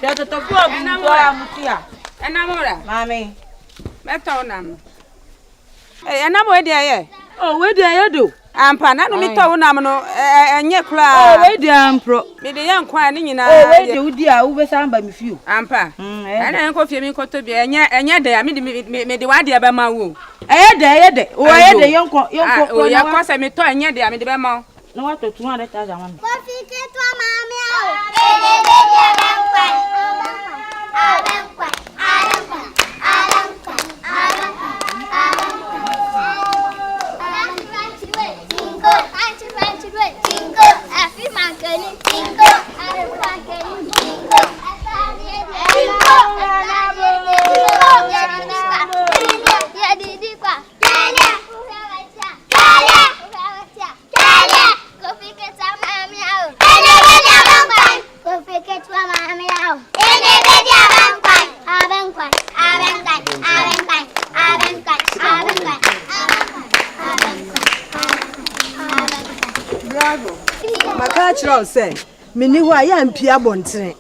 Ya to to kwa bimbo mutia. Enamora. Mami. Beto nam. Enamo we dia ye. Oh, we dia ye do. Ampa na no mi to nam no enye kra. Oh, we dia ampro. Me de ye nkwa ne nyina. Oh, we dia udi a wo be san ba mi fiu. Ampa. Na enko fie mi nkoto bi enye de ya me de wa de ba ma wo. Eye de. O eye de yonko. O ya kwa se mi to enye de ya me de ba ma. Na wa to 200,000 wan. Ko fi ke to mami o. Ede be dia bankwa. Abankwa. Makachro say meni ho aya mpia bontere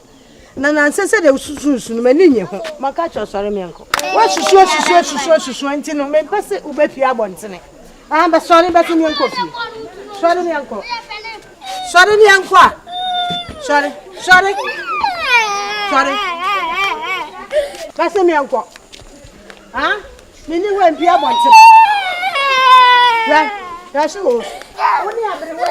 na nansese de sususu no mani nye ho makachro sore me enko wa susu enti no me pese ubepia bontere be sore be me enko fi sore me enko sore pese me enko meni ho mpia bontere ya shi o oni abre mo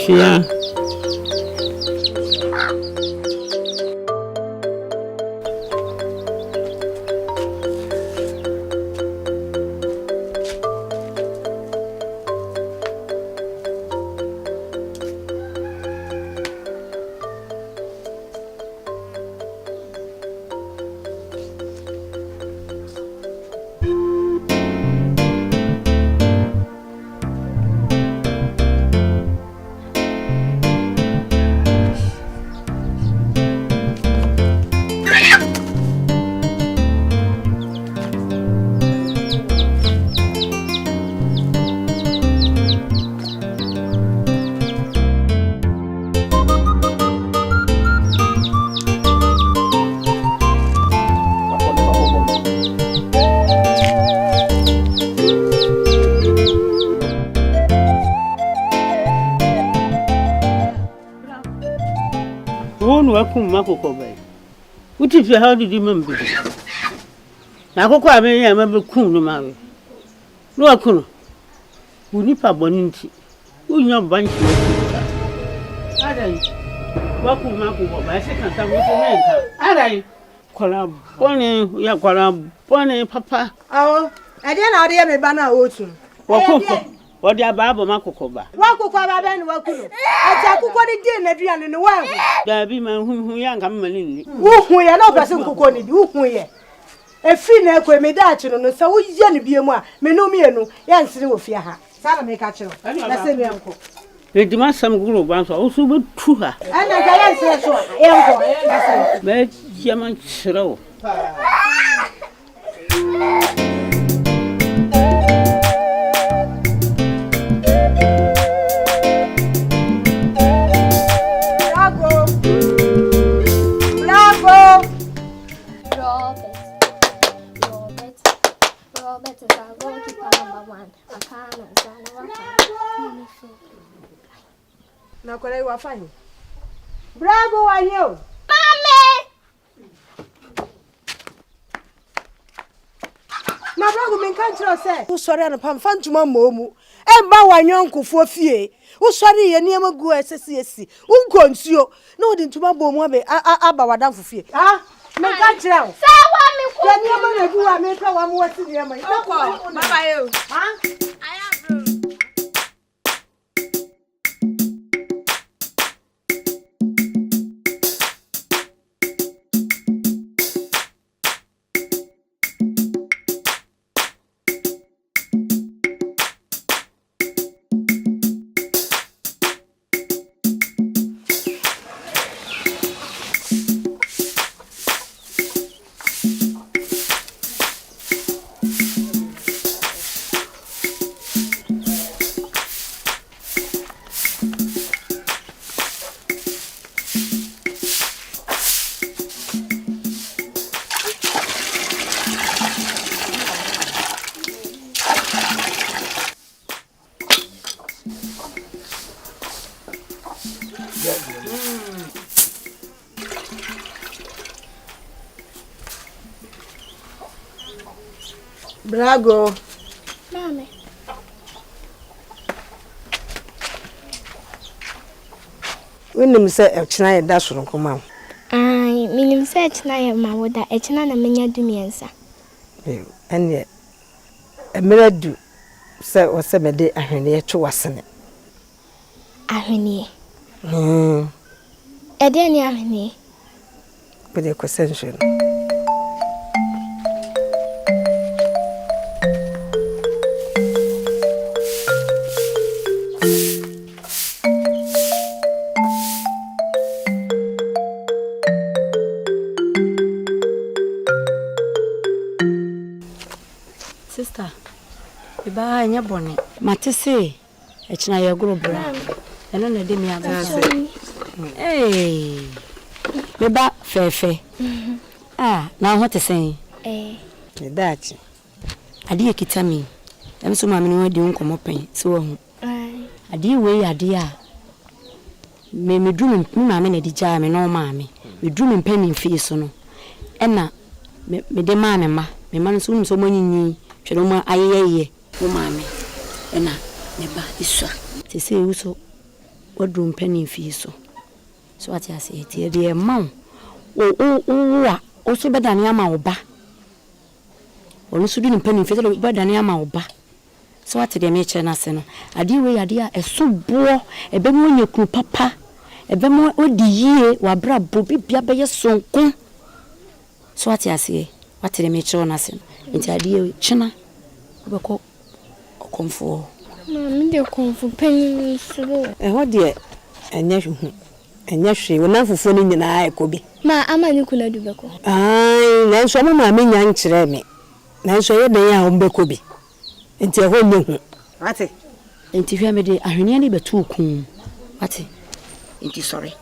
Yeah. Makokobe. What if you how did you remember? Nakoko ame ya mabe kun no mawe. No akuno. Unipa boninti. Unya banchi. Adai. Waku mako ba se kan sa wo so menka. Adai. Kwala bone ya kwala bone papa. Awo. Ade na ode me ba na otu. Wakoko. Odi ababo makokoba. Wakokoba ba ni wakuno. Ati akukọ ni di na duane ni wa hu. Da bi ma hu ya nka mmani ni. Hu ye na opese nkukọ ni di hu ye. Efi na ekwe me da achi no se wo ye ni biemu a me no mienu ya nsire wo fie ha. Sa na me ka chi no. Na se me enko. Edima sam guru ban so osu be tu ha. Ana ga ya nsire so enko. Na se me yaman chiro. Na kwa leo wafanye. Bravo wanyo. Mami. Na bravo menkanchiro se. Usori ana pamfa ntuma momu. Emba wanyo nkofo fie. Usori ye niam gu esesi. Unkonsuo. Na odi ntuma bomu abe aba wadanfo fie. Menkanchiro. Sawa mi ku. Ye niam na gu a me ka wa mo wasi niam. Baba yo. Brago. Mami. When say echina ye da soro koma. Ai, minim say echina ye ma woda, echina na menya dumiensa. Ene emeradu say o se me de ahwene ye twe wasene. Ahwene. Ede ni ahwene. Bede ko senso. Sister, Iba nya bone. Mate se echina ye gro bra. Eno na de mi aba. Beba fefe. Na ho te sen. Dachi. Ade ekita mi. Em so ma me no di nkomo pen. Se wo hu. Ade we ade a me drum ma me na di ja me no ma me. Me drum pen ni fie so no. Ena me de ma me ma. Me ma no so mo nyinyi. Twere mo ayeyeye wo ma me. Ena me ba isua. Te se wu so wadrum pen ni fie so. So ati ase tie de ma o so bedane ama wo ba. Ono so dun pen ni fie so bedane ama wo ba. So ati de me che na se no. Ade we ade a eso bo ebe mo nyekru papa. Ebe mo odi yie wa bra bo bibia be ye sonko. So ati ase ati de me che na se no. Nti ade china obeko okomfo. Mami de konfu pen suro. Ho de enya hwe. Enya hwe wona fufuo ni nyina ekobi. Ma amani kuna dubeko. Ai, na so mama me nya nkire me. Na so ye den ya ho mbeko bi. Nti ho nyehu. Ate. Nti hwe me de ahwene ni betu okun. Ate. Nti sorry.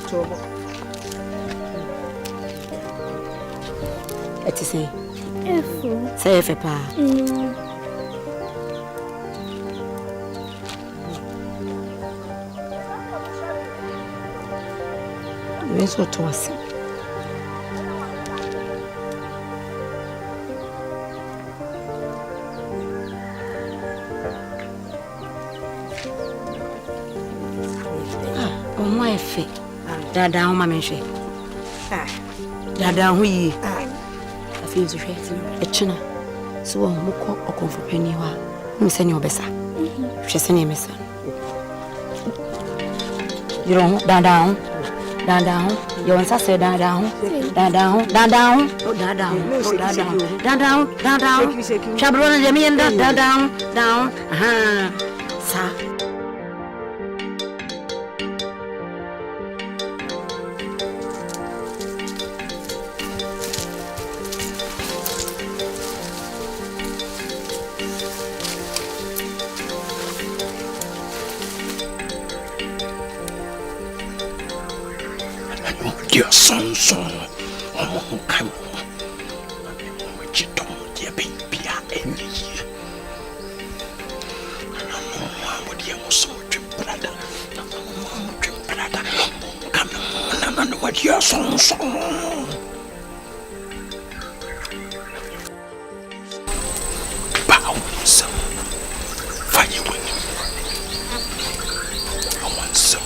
Tobo. Eti say. Efu. Say efe pa. We so to us. Omo efe. Dada ho ma me hwe. Dada ho yi. Afi nzu hwe. Echina. So wo mo ko okonfo pani ho a. Mo se ni obesa. Hwe se ni emesa. Yiro ho dada ho. Dada ho. Yo nsa se dada ho. Dada ho. Dada ho. Dada ho. Dada ho. Dada ho. Dada ho. Chabro na jemi yenda dada ho. Down. Aha. Sa. Dear son, come on. What you don't, dear baby, any year. I don't know what you want so much, brother. Come on, I know what your son. Bow some fire with him. I want some.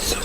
So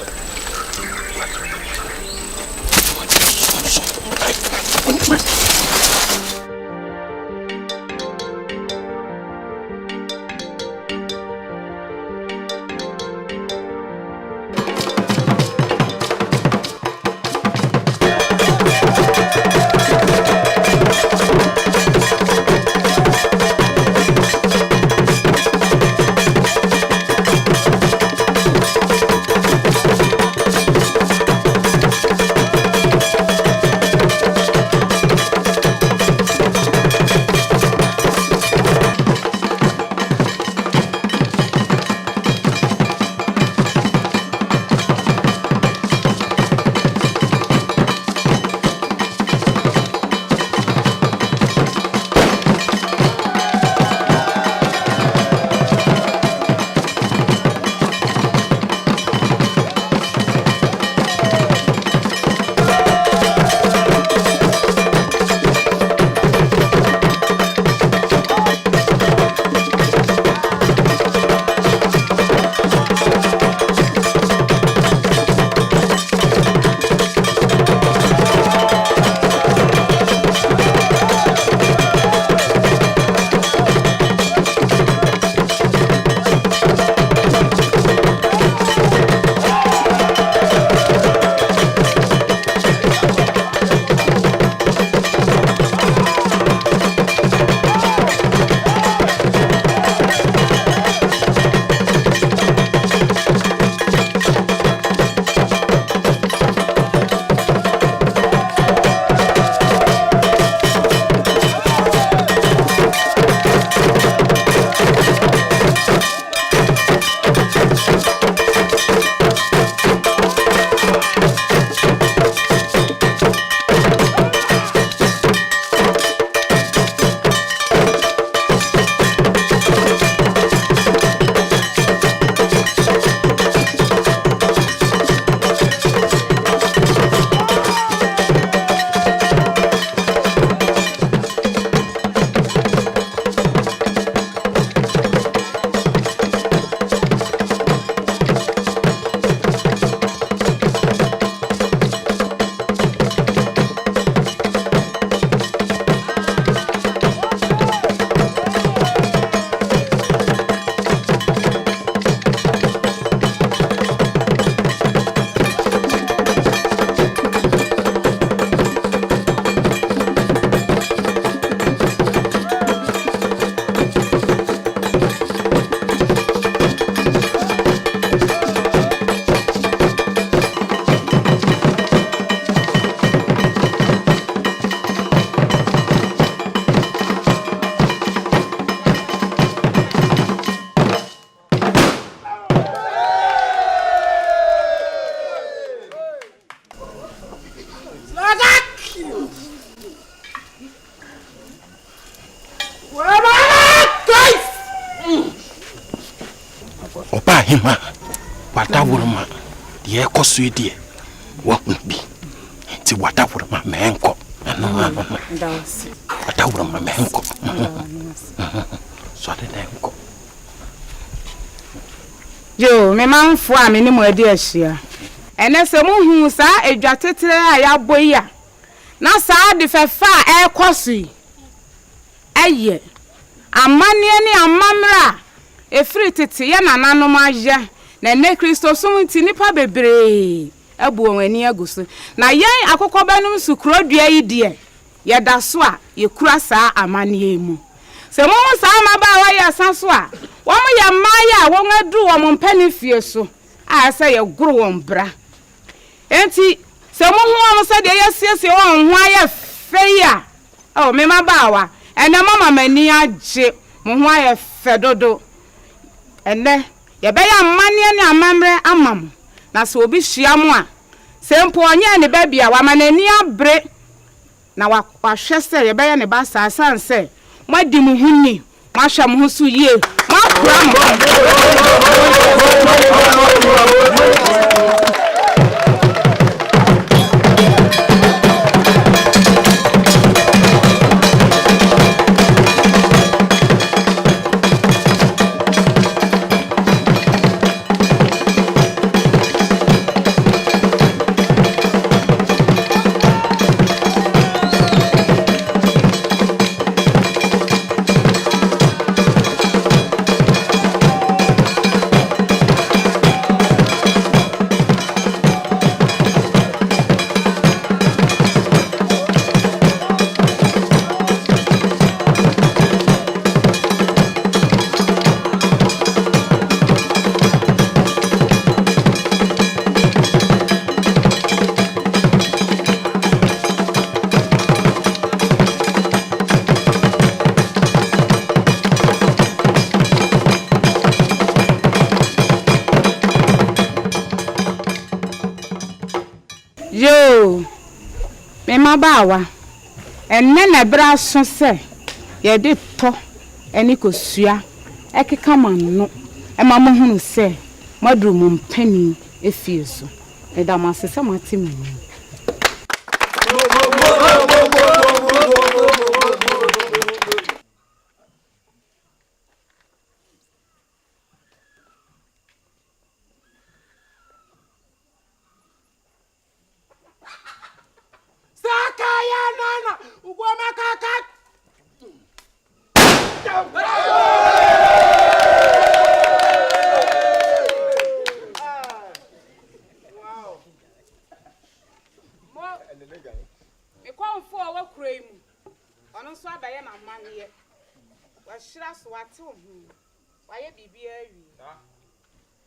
Oba hima. Wada wurma. Die kosu die. Wa bi. Ti wada wurma menko. Wada wurma menko. So de menko. Yo, me manfo a me ni mo ade ahia. Ene se mo hu sa edwatetere a ya boya. Na sa de fefa a ekosu. Aye. Amane ni amamra. Efiri tete ye nananom aje. Na ne Kristo sumti nipa bebre. Ebu onwani aguso. Na yen akokọ banum sukuro dua yi de. Ye da so a ye kura sa amane mu. Se mo sa maba wa ye asaso a. Wo mo ya maya wo ngadu wo mo mpani fie so. A se ye goro wo mbra. Enti se mo hu wo se de ye siesie wo ho aye feya. Oh me maba wa. Ene mama mani age mo ho aye fedodo. Ene ye be ya mane ne amamre amam. Na se obi hia mo a se mpo onye ne ba bia wa manani abre na wa hwe se ye be ya ne ba sa sanse madi mu hunni ma hwa mo so yie ma kura mo Yo, me mabawa. Enne na bra so se ye de to eni kosua ekeka manno e ma mo hunu se madru mo mpani efie so e da ma se mati mani Sakaya nana ugoma kaka. Wow. Mo e konfo wa kura mu. Ono so abaye na manne. Wa hira so wate ho. Wa ye bibia awi.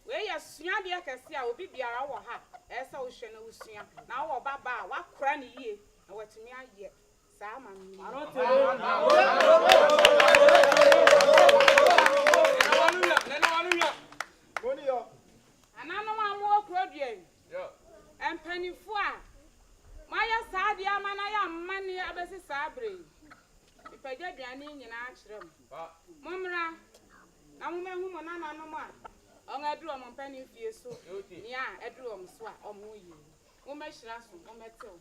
We ya sua de akase a obi biara wo ha. Esa wo hwe na wo sua. Na wo baba wa kura ne yie. Na watumi aye. Sa ma mi. Anano ma mo kura dua. Yo. Empanifo a maya sa de amana ya mmane abesi sa bre. Ipaja duane nyina akyerem. Momra na mo mehu mo nanano ma. Onga dru mo mpani fie so. Nia edru mo so a omo yi. Mo mehira so, mo mete ho.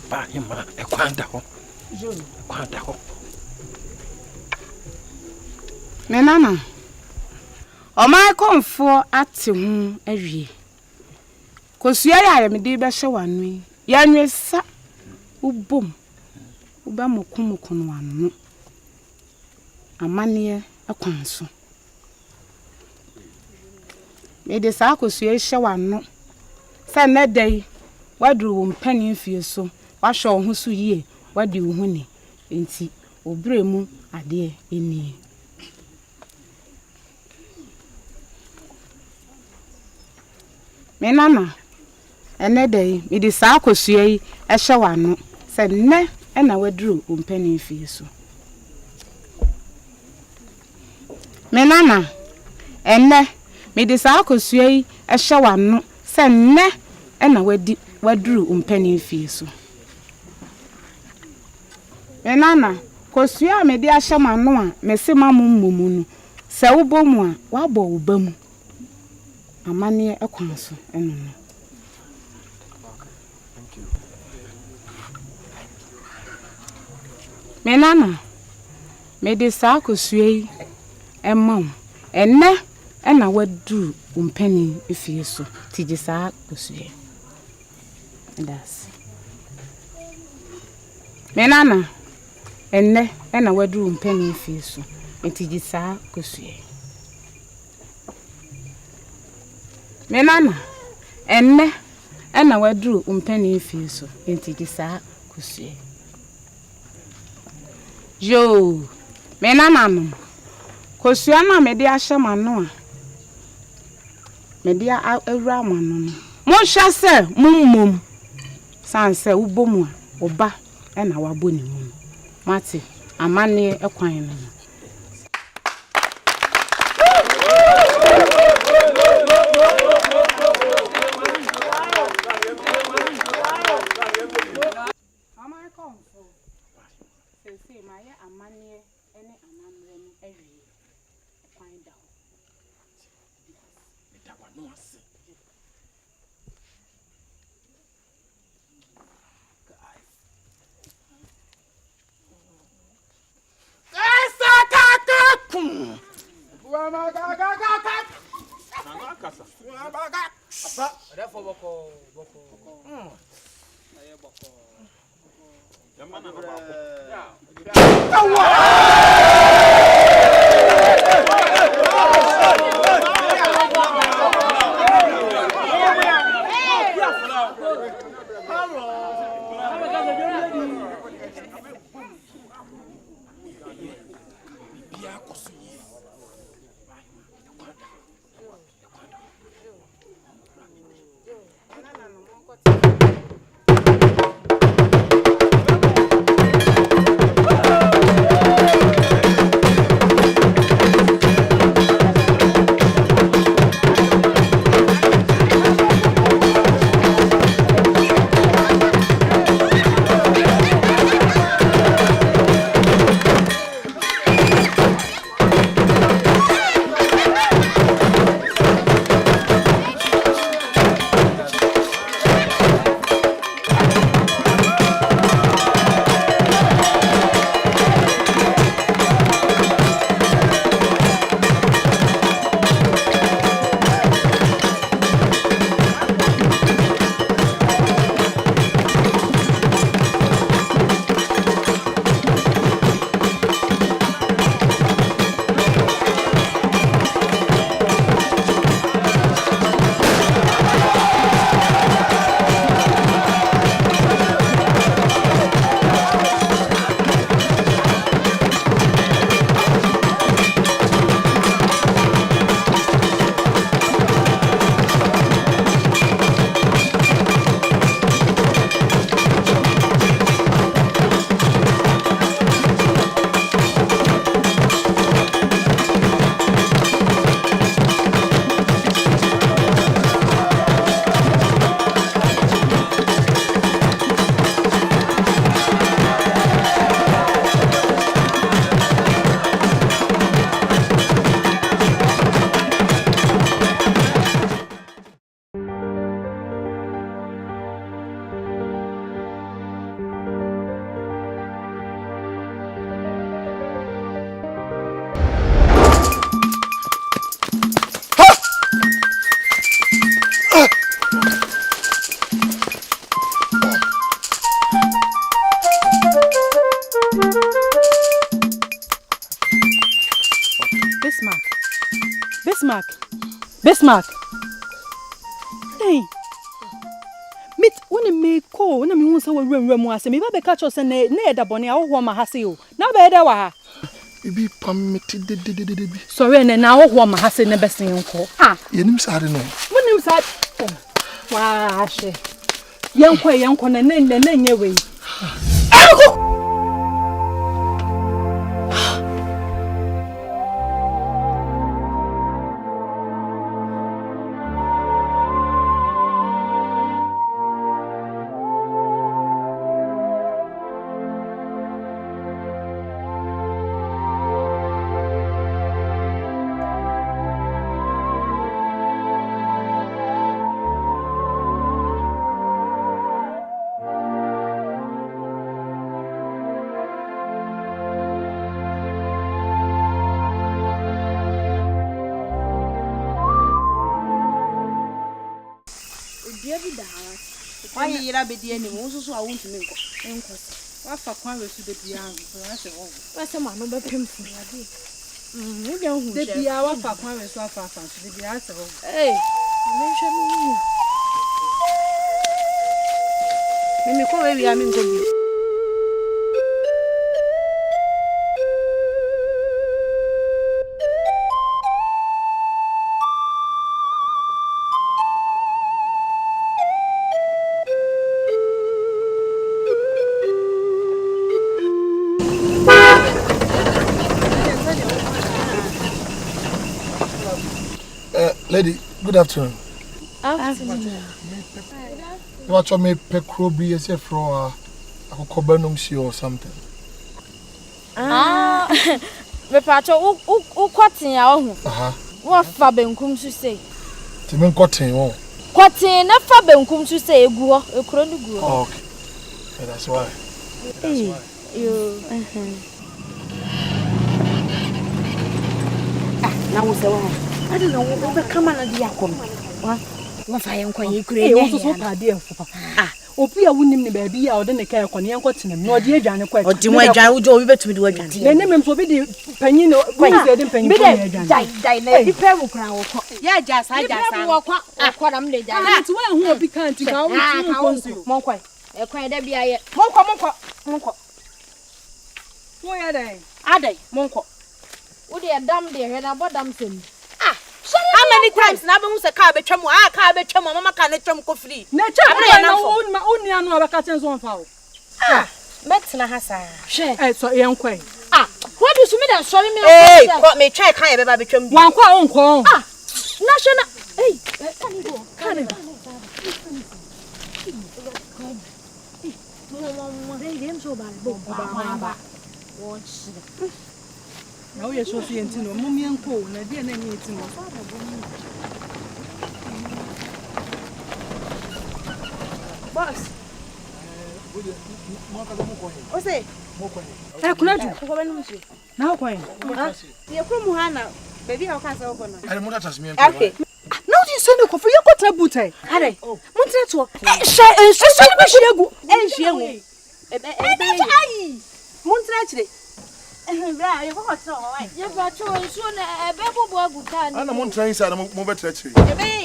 Ba hima e kwanda ho. Jo. Kwanda ho. Me nana. O mai konfo ate hu awie. Kosua ya me de be hye wanu. Ya nwesa ubom. Uba mokumoko no anu. Amane akwanso. Me de sa kosua hye wanu. Sa na dai wadru wo mpani fie so. Wa hwe ho so yie. Wadi wo hu ni. Enti obre mu ade eni. Me nana ene dai me di sa akosua yi ehye wano se ne na wadru ompani fie so. Me nana ene me di sa akosua yi ehye wano se ne na wadru ompani fie so. Enana, kosua me de ahye mano a me se mamumu no. Se wo bomu a wa bo wo bamu. Amane ekwan so eno no. Thank you. Menana, me de sa kosua yi emam. Enne ena wadu umpeni efie so. Tije sa kosua. Das. Menana, enne ena wadu umpeni efie so. Tije sa kosua. Menana, enne ena wadu umpeni efie so. Tije sa kosua. Yo, menana no. Kosua na me de ahye mano a. Me de awura mano no. Mo hwa se mummom. Sanse ubomu a oba e na wabo ni mu. Mate amane ekwan no. Bismarck. Hey. Mit woni me ko na me hu se wo nwura ase me ba be catch us na e da bone a wo ma ha se o. Na be da wa ha. Ibi pamiti de. Sorry na wo ma ha se na besen nko. Ah. Yenim sare no. Wonim sa. Wa she. Yenko na nye we. Ako. yira be die ni mo so a won tumi nko wafa kwan we su de bia so ase wo wase ma no be pemfu ade mo dia hu de bia wafa kwan we su afa so de bia ase wo mo hwe mi mi ko we wi ami nko bi Lady, good afternoon. Afternoon. You want to make pekrobi as a fro a cobenum she or something? Me pacho u kwatin ya ohu. Wo fa benkum su sei. Ti men kwatin wo. Kwatin na fa benkum su sei egu ho, ekro ni gu ho. Okay. Yeah, that's why. You. Na wo se wo. I don't know what come on dia kom. Wa fa yen kwan ekure nya. Eh, wo so pa de enfo papa. Obi a wunim ne ba bi a ode ne kai kwan yen kwatin na ode adwane kwa. Ode mo adwane wo jo obi betumi de adwane. Na nem so bi de panyin no kwan se de panyin ko adwane. Dai na bi pe wo kran wo ko. Ya jasa wo ko na mle dai. Ti wa hu obi kan ti ga wo ti ko nsu. Mon kwan. E kwan da bia ye. Monko. Wo ya dai. Adai, monko. Wo de dam de he na bodam sem. How many times na be hu se car be twam car be twam mama ka na twam ko free na twam na onni anu abaka chen so mfa wo metna hasa she so yen kwai what do you mean that sorry me ko me try kan ye be ba be twam wan kwa onko national can go na wo ye so fi enti no mo mienko na de na nyi enti no boss o se kuna ju ko ba nu se na ko yin ye ko mu hana baby ha ka sa ko na I mo data me okay now you say no ko for you ko tabutai ade mo ntre to she be shiegu ai mo ntre chire bra ye ko ko tro wa ye ba cho nsu na ebe bobo aguta ni ana mo train sa na mo betre chire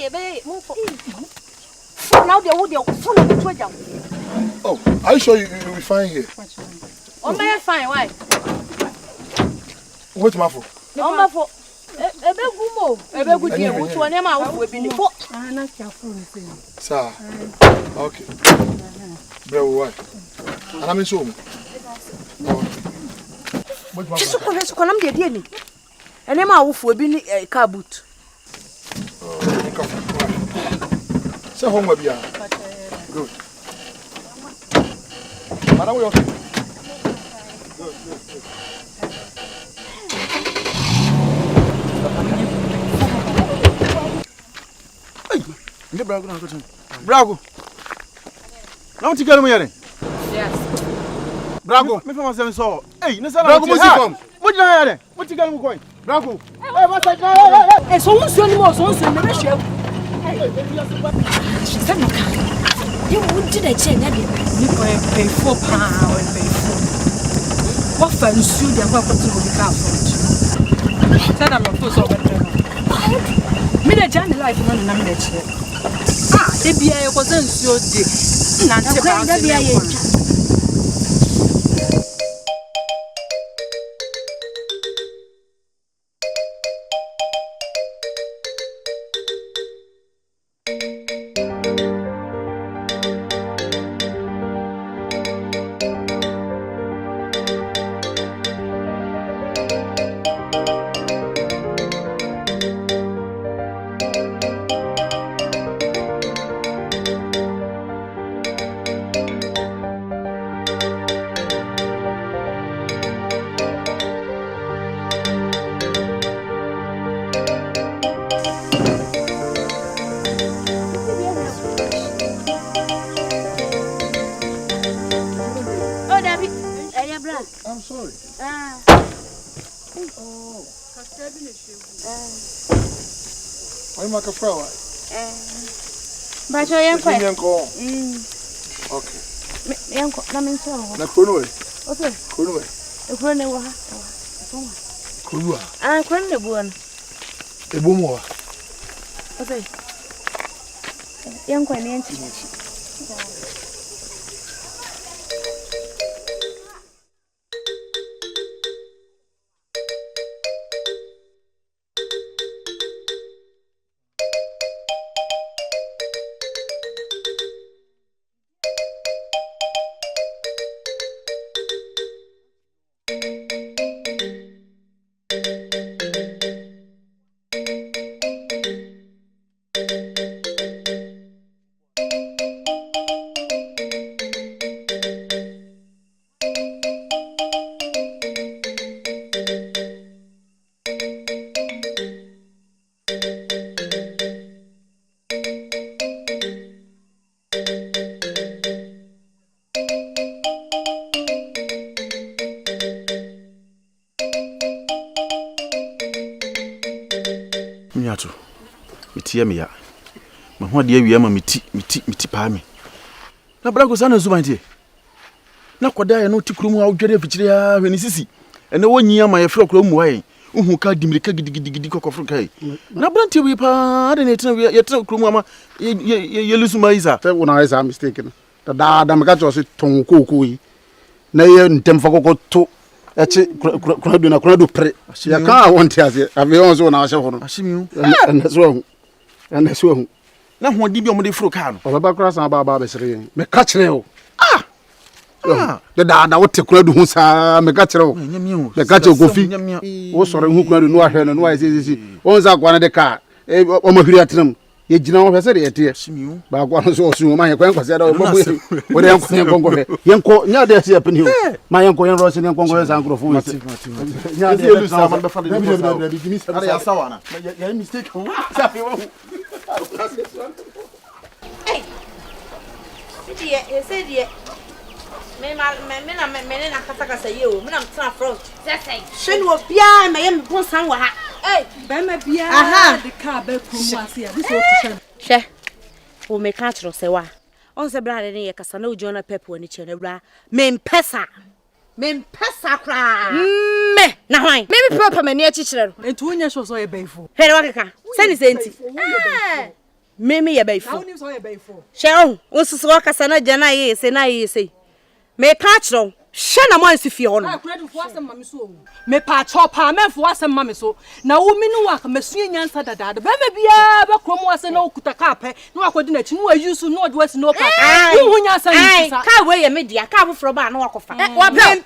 ye be mo fo now they would full of it jam. Oh, are you sure you will be fine here? Oh, my fine, why? Wait, my for. No, for a big gumo, a big good deal, which one am I will be for? Sir, okay. Bro, what? And I'm in so. Just to come the dear. And am I will be a car boot. So home will be good. Madam, we okay. Good. Hey, you bravo na go. Bravo. Now to get me here. Yes. Bravo. Me from myself so. Hey, no say na go come. What you here? What you get me going? Bravo. Hey, master. Hey, so won so ni mo so me be hwe. She said no can. You would do the chain, Nadia. You pay £4 and pay £4. What fun should you have to be careful? Said I'm not so better. Me the journey life no na me the chair. E bia e ko san so de. Na te ba se bia ye. I'm sorry. Why make a flower? Ba cho yen kwa. Okay. Yanko, na menso ho. Na krono we. Okay. Krono we. E krono ne wo ha. Krono. Ah, krono ne buo no. E bo mo wa. Okay. Yanko ne yanchi. Miato. Mitie me ya. Ma ho de awia ma miti pa me. Na brago sana zuban tie. Na koda ya no tikrum a odwere afikyire a hwani sisi. Ene wonyi ama ye frɛ kro mu haye. Uhu ka dimirika gidigidi kokofro kai. Na brantie wi pa ade ne tena ye tena kro mu ama ye lusu maiza. Te wona is a mistake no. Da me ka cho se ton kokoko yi. Na ye ntemfa kokoto eche kunadu pre ya ka wonte ase ave onzo na ahye ho no ashimiu ene so hu na ho di bi omde fro ka no o ba kra san ba be sere me ka kire o da wote kunadu hu sa me ka kire o me ka kire kofi wo sore hu kunadu no ahwe no aye sisi onza kwa na de ka o ma hwiri atram ye gina wo pese de yete ashimiu ba kwa no so osu ma ye kwan kwase da o bo wo de yanko nya de ase apeni o ma yanko yan rose yanko ngo san krofo wi nya de lu sa man ba fa de ara ya sawa na ya mistake ho sa fe wo Hey said ye me na kasa ye o me na mtra front say shen wo bia me ye me pon san wa ha Be me bia de ka be krum ase ya this what she o me ka tro se wa on se bra de ye kasa na ojo na pepo ni che na bra me mpesa kra me na hwan me be proper mani achichire no etu onye so ye beifo he wa kaka sani senti me ye beifo na oni so ye beifo she on susu wa kasa na jana ye se na ye se me ka tro she na mo ansifie ho no akuradu fo asem mame so me pa chopa me fo asem mame so na wo minu wa ka masua nyansa dada be me bia be krom ase na okuta ka pe na akodi na chi no ayusu no de wasi no pa wo hu nyansa ni sa ka we ye media ka afofro ba na wakofa Wa pe.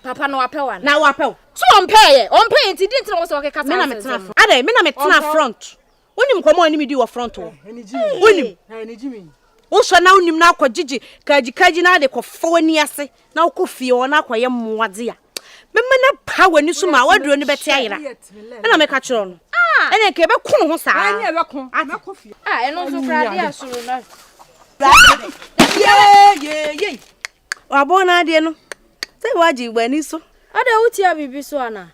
Papa no wa pe wa. na wa pe So on pay nti di ntina wo so ke kasa. me na me tena front ade me na me tena front wonim komo ani me di wo front wo wonim eni jimi wo so na wonim na akogigi kaji na de kofo ani ase na wo kofie wo na akoye mmoade a me na pa wani so ma waduro ni bete ayira me na me ka kiro no ene ke be kun ho saa ani e be kun me kofie Eno so kra dia suru na. Ye wa bona de no se waji gbani so Ada wuti abibi so ana.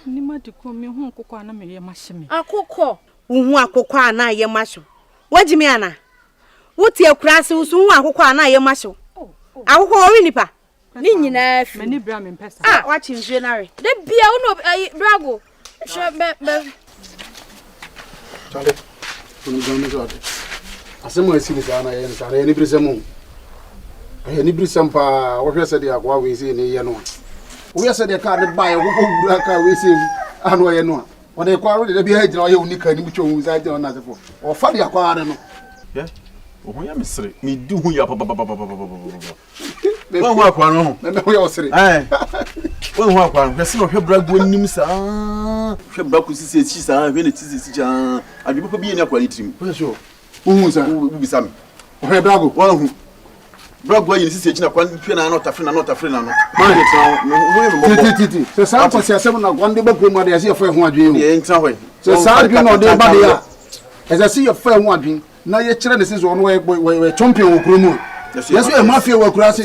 ni ma de ko me hu kokko ana me ye mahye Akokọ. hu akokọ ana ye mahyo waji me ana wuti akura se hu akokọ ana ye mahyo akokọ wo nipa Ni nyina fi. me ni bra me mpesa wachi nzue na re De bia uno brago. She be. chale kun go me so asemo asili sana ye sana ye ni brisemu ye ni brisem pa wo hwese de akwa we se ne ye no wo hwese de ka de ba ye wo gura ka we se anu ye no wo de kwa wo de bia hejira ye unika ni mutwo hu za je na sefo o fa de akwa de no ye o ho ya misre mi du hu ya papa wo akwa no me ho ya osire wo ho akwa no hwese no hwe brago nim sa hwe brago sisi sa hwe ne tisi ja abi papa bi ye ni akwa ni trim wo so uhu sa wo bisa me o he brago wo hu brago yi sisi na kwa hwe na tafre na no ma de tra titi se sa ko se asem na gwande ba ko ma de se fa ho adwen ye ntra hwe se sa adwen no de ba de ya ese se ye fa ho adwen na ye kire ne se so no we champion wo kro mu yeso e mafia wo kura se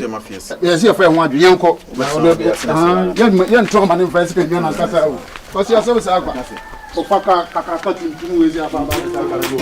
ye se fa ho adwen yenko ye ntro ma ne fa se ke na kasa wo ko se asem se akwa o paka kaka tuntum we se aba ba sa kala go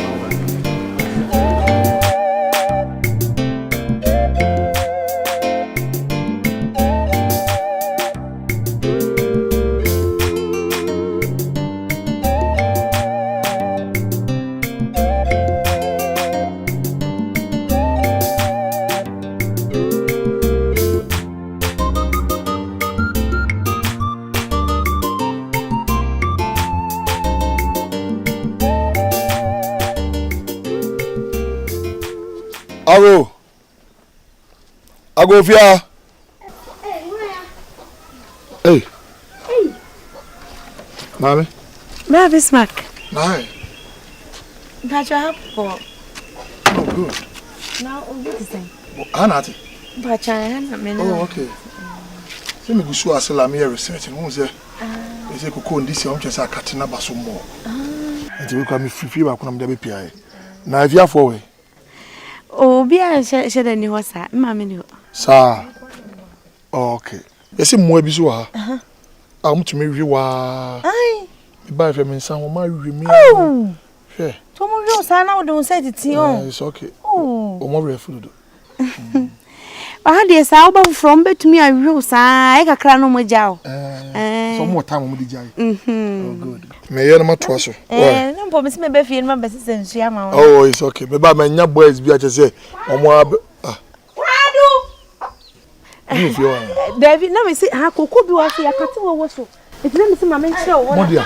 Aro. Agofia. Hey. Hey. Mami. Where Bismarck? Nine. But you have for. Oh, good. Now, what is it? Anati. But I am. Oh, okay. Say me go show us la me research. Who say? They say koko ndi se on twese akate na baso mo. Nti we kwa me fifi ba kuna mde be pia. Na avia for we. Oh, bia she da ni ho sa. Mama ni ho. Sa. Okay. Yesi mo bi so ha. Ah, mutumi wi wa. Ai. Me ba fe me nsan wo ma wi mi. Oh. Hwe. To mo wi o sa na wo don say titi on. It's okay. Oh. O mo wi food. Ah, dey sa wo from betumi a wi o sa. E kakra no mo jao. So more time mo di jai. Oh, good. Me ye na matwa so. No po me se me be fie no be se sensu ya ma wo. Oh, it's okay. Me ba me nya boys bi a che say omo ah. You feel David, na me say ha koko bi wa fi akate wo so. It na me say ma me nche wo. Modia.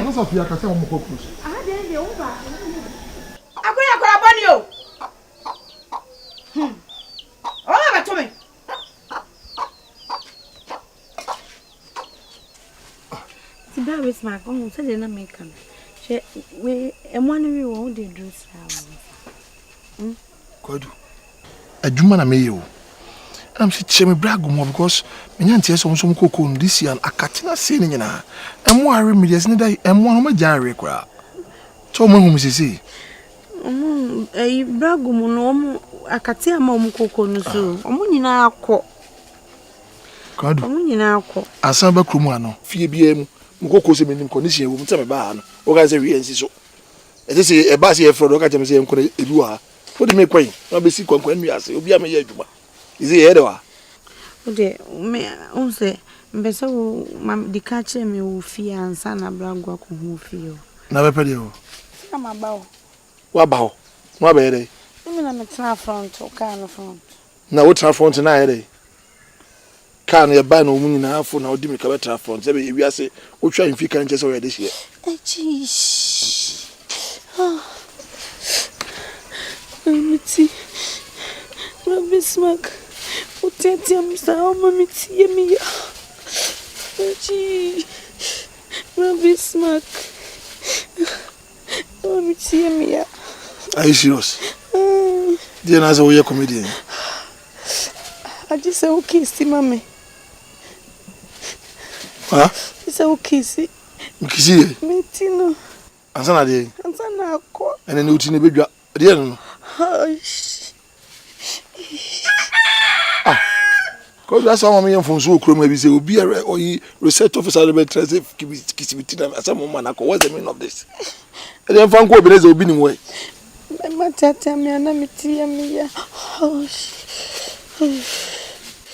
No so fi akate wo mo koko. Ah, dey dey wo ba. Akora bani o. Oh, ba to me. Ti ba wis ma ko se dey na me kan. She we emwani wi wo dey dress ra. Kodu. Adwuma na me ye o. I'm say me brag mo because me nyantie so nso koko no this year akate na se ni nyina. Emo are me des ne dai emo no ma jan re kra. To mo hu me sisi. Brag mo no akate ama mo koko no so. Omo nyina akọ. Kodu. Omo nyina akọ. Asan ba krumu ano. Fie bia mu. Mo koko se me nim condition wo mta me ba no. O ga se wi ensi so. E te se e ba se e fro do ka je me se enko ebi wa. What do you make queen? No be see kwankwan mi ase. Obi am ye adwuma. Is it here wa? Ode me on say mbese wo di ka kire me wo fie ansa na bragwa ko ho fie o. Na be pede o. Na ma ba o. Wa ba o. Wa be dey. Me na me tra front o car no front. Na wo tra front na dey. Car no ye ba na o mu nyina afo na odi me ka be tra front. Se be wi ase o twa mfi kan che se o ye dey hie. Jeez. Miti. Bismarck. Uteti amsa mama tie me ya. Eji. Bismarck. Mama tie me ya. Are you serious? Dear na say we comedian. I just say okay, see mama. Huh? It's okay, see. Mkisi. Metino. Ansa na dey. Ansa na akọ. Ene ne uti ne bedwa. Dear no. Because that's how I'm from so chrome be say obi or research officer be transit kisibiti na asa mo man akọ. What's the meaning of this? E dey fan ko Akabenezer obi ni way. Ma tata me na metie me ya.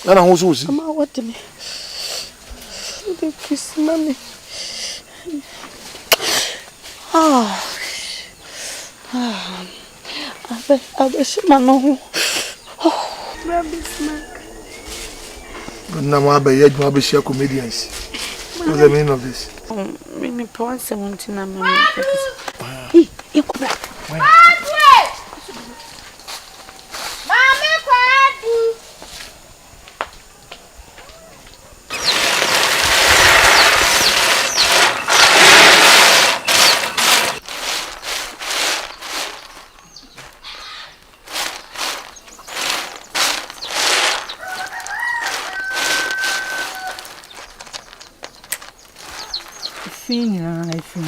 Na ho so si. Ma what me. The kiss mommy. I she mano. Bismarck. Na ma be ye djuma be share comedians. What's the meaning of this? Me point 17 na me. Hey, you come back. Mami kwadu. I think.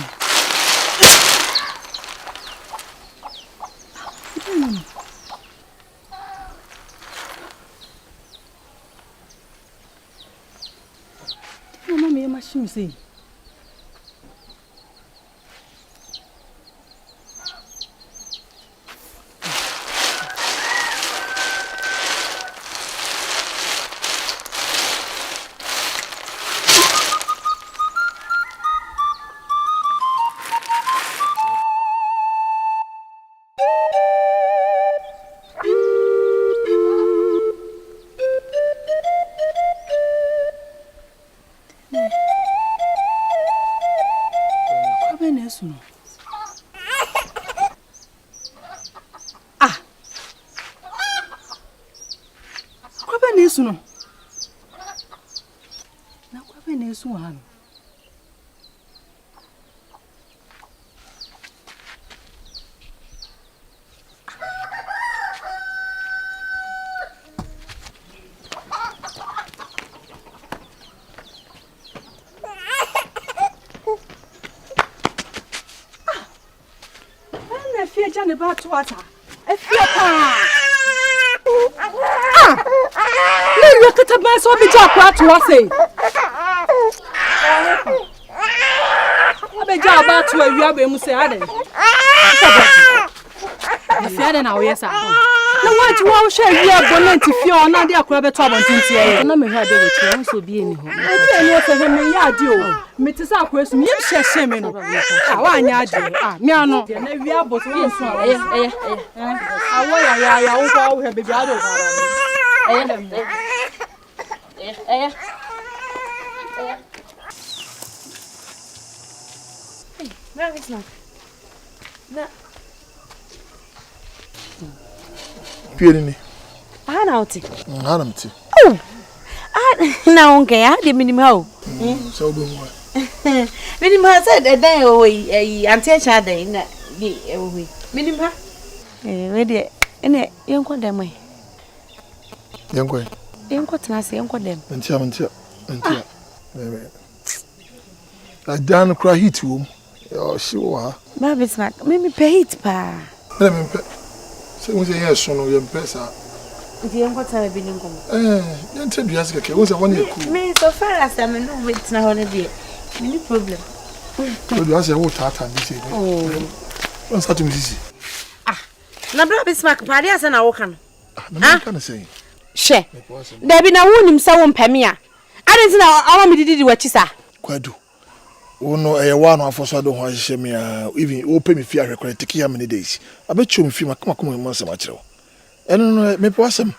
Mama, me machine say. Kwa be nesu no. Na kwa be nesu ha no. Ne ba to ata efia pa le yo kata ba so bi ja kwa to ase abeja ba to awia ba mu se ade efia de na wo yesa na waji wo hwe awia bonnet fie ona de akora beto abontinti e na me hwa de we twa so bi eni ho e ni o se he me ya de o me ti sa akora su me hye me no wa anya ade me ano na awia bo so yen so awo ya wo kwa wo he bebi ade o Where is now? Pierini. Ana oti. Hanam ti. Oh. Na onke ya de minim ha o. So be mo. Minim ha said dan o anti a cha dan na bi o wi. Minim ha. We de ene yenko dem e. Yenko. Yenko tena se yenko dem. Ntia. Dan kra hit wo. Yo shiwa. Ba bismak, me pay hit pa. Me pe. Se wo se yes no ye mpesa. Ndi yenko tena bi ninko. Ye ntia duase keke. Wo se won e ku. Me so far as am no wait na hono de. Me problem. So duase wo tata bi se. Oh. Won sa to mi sisi. Na bra bismak pa de ase na wo kan. Na kan say. She. Da bi na wonim sa wo mpame a. Ade nti na awa me didi wachi sa. Kwadu. Uno one of us do ho hye me even open me fia hwekore tiki ya many days abechu me fia makoma mo nsema kire eno no me po asem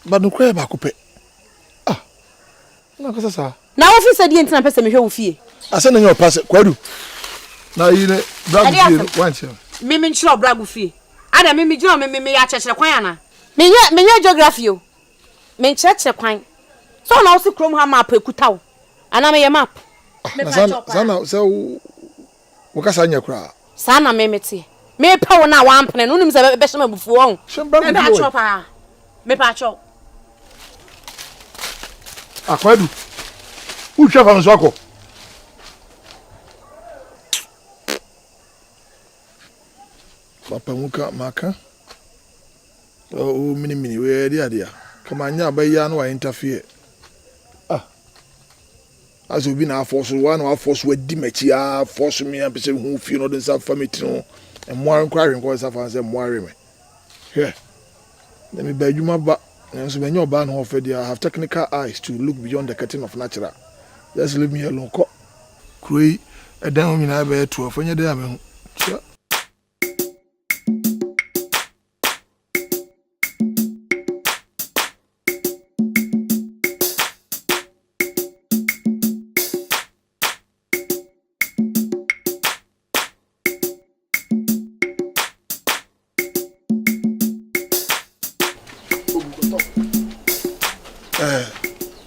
ba no kra ba ko pe na ko sasa na wo fi sadi entina pese me hwe wo fie ase na nyo pass Kwadu na yi ne bragu fie wanche me nchiro bragu fie ada me gino me ya chechire kwan ana me nya geography o me chechire kwan so na wo si krom ha map ekuta wo ana me ye map sana se wo kasa nya kura sana me meti me pa wo na wa ampene no nim se be hye mabufu wo me pa cho pa me pa cho Kwadu u hwe fa nso akọ papa muka maka o mini we dia dia kama nya ba ya no wa interfere aso bi na force one wa force we di machi a force me am pese hu fi no den sa family no e mo an kwa hwen ko sa fa se mo are me he na me ba adwuma ba so me nya oba no ho fa dia I have technical eyes to look beyond the curtain of natural just leave me alone ko kroi edan mi na ba to afanya dey am hu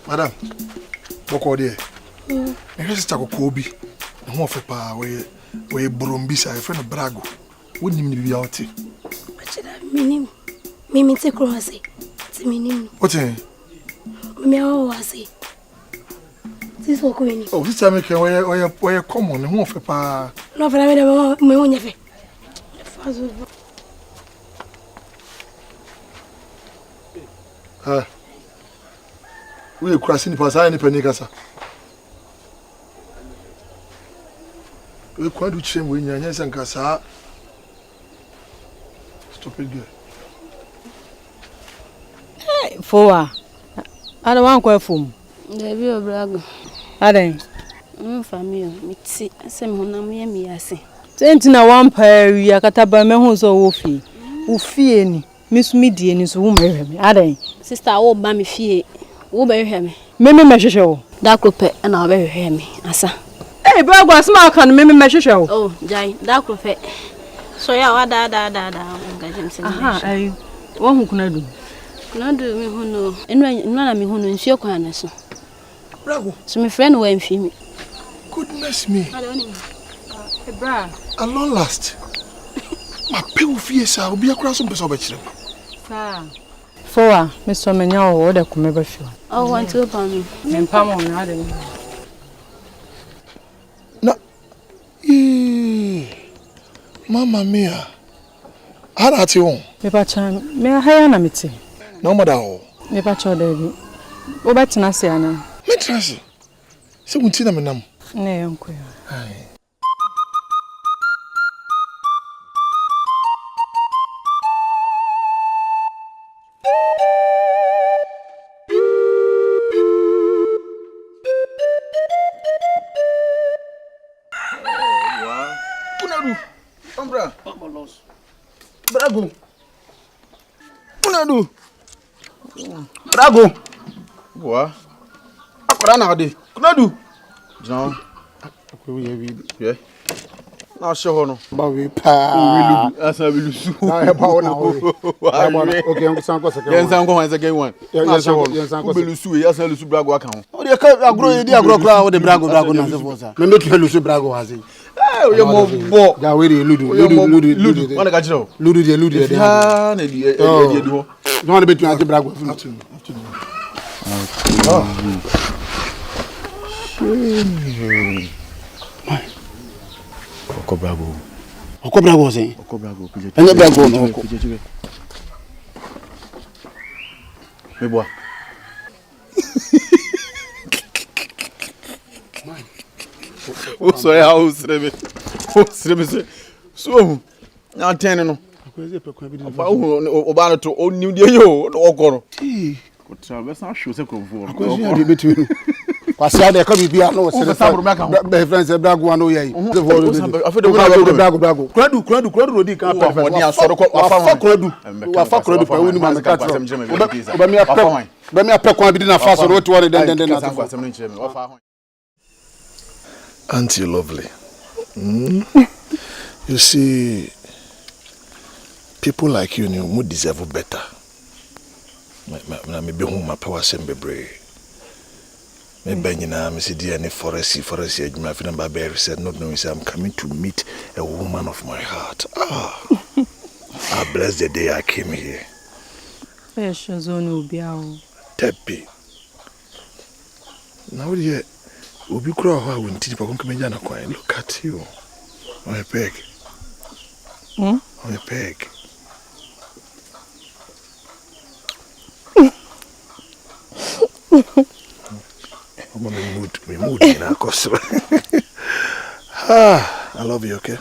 Madam, boko de. Me sister ko obi. Na ho fe pa we brombi sa e fe no brago. Wonim ni bia oti. Achira minim. Mimi te cross. Ti minim. Oti. Me o wase. Ti so ko ni. Oh, sister me ke we common ne ho fe pa. No fera me me wonya fe. Fazo. We crossing the pass any penny kasa. We Kwadu chem we nya nyense nkasa. Stupid girl. Hey, fowa. Ada wan kwa fom. Debi obrago. Aden. Family, miti asem honam ye mi ase. Sentina wan pa wi akata ba me hu so wo fi. Wo fie ni. Misumi die ni so wo mehwe me. Aden. Sister wo ba me fie. Wo ba hwe me. Meme mehwehwe wo. Da kope na wo ba hwe me. Asa. Eh, brago asma aka no meme mehwehwe wo. Oh, jai. Da kope. So ya wa da ngajem se. Aha, ai. Wo hu kuna du. No do me who know. And when I'm who in your corner. Bravo. So my friend went for me. Goodness me. Hey, bra. At long last. My people fear I'll be across some person. Sir. For Mr. Menya or the come feel. Oh, want to upon me. And Pam on other. No. Mamma mia. How at you? Me pacha me haya na meti. No matter. Me pacha David. Obetina se ana. Me trust. Se wunti na me nam. Na yonko ya. Ai. Brago. Unadu. Brago. Boa. Akora na ade. Unadu. John. Yeah. Na show no. Ba we pa. Asa bi lusu. Na e ba wona we. Okay, on san ko second. Yen san ko second one. Na show no. Ko be lusu e asa lusu brago aka ho. O de ka agro e di agro kra o de brago na se for sa. Me make lusu brago ha se. Oye mo bo. Ja we dey ludu. Wana ka jiro. Ludu de. Ha na di di ho. No one betu ati brago fun. Oh. Oko brago se. Oko brago pije. Anya brago no oko. Me boa. O so é a usreme. Usreme se. So. Na ten no. Akweze pekwa bi de. O ba no to o nim de yo okoro. Ko tra be san hwo se kromfo. Akweze ya de betu. Kwasi ade ka bibia no se. Be friends e brago no ye. Afede brago. Kradu odi kan perfect. Oni asoro ko wafa kradu pa woni man ka tro. Ba mi apekwa bi de na fa so no to wore den na. Auntie lovely. You see, people like you deserve better. Me be home my power sembebre. Me benyina me see dear any forest ejuma fi na ba be said not knowing say I'm coming to meet a woman of my heart. I bless the day I came here. Tepi. Now here Obi kura ho a wonti pa konka meja na kwan. Look at you. On a peg. On a peg. Me mood in a cost. I love you, okay?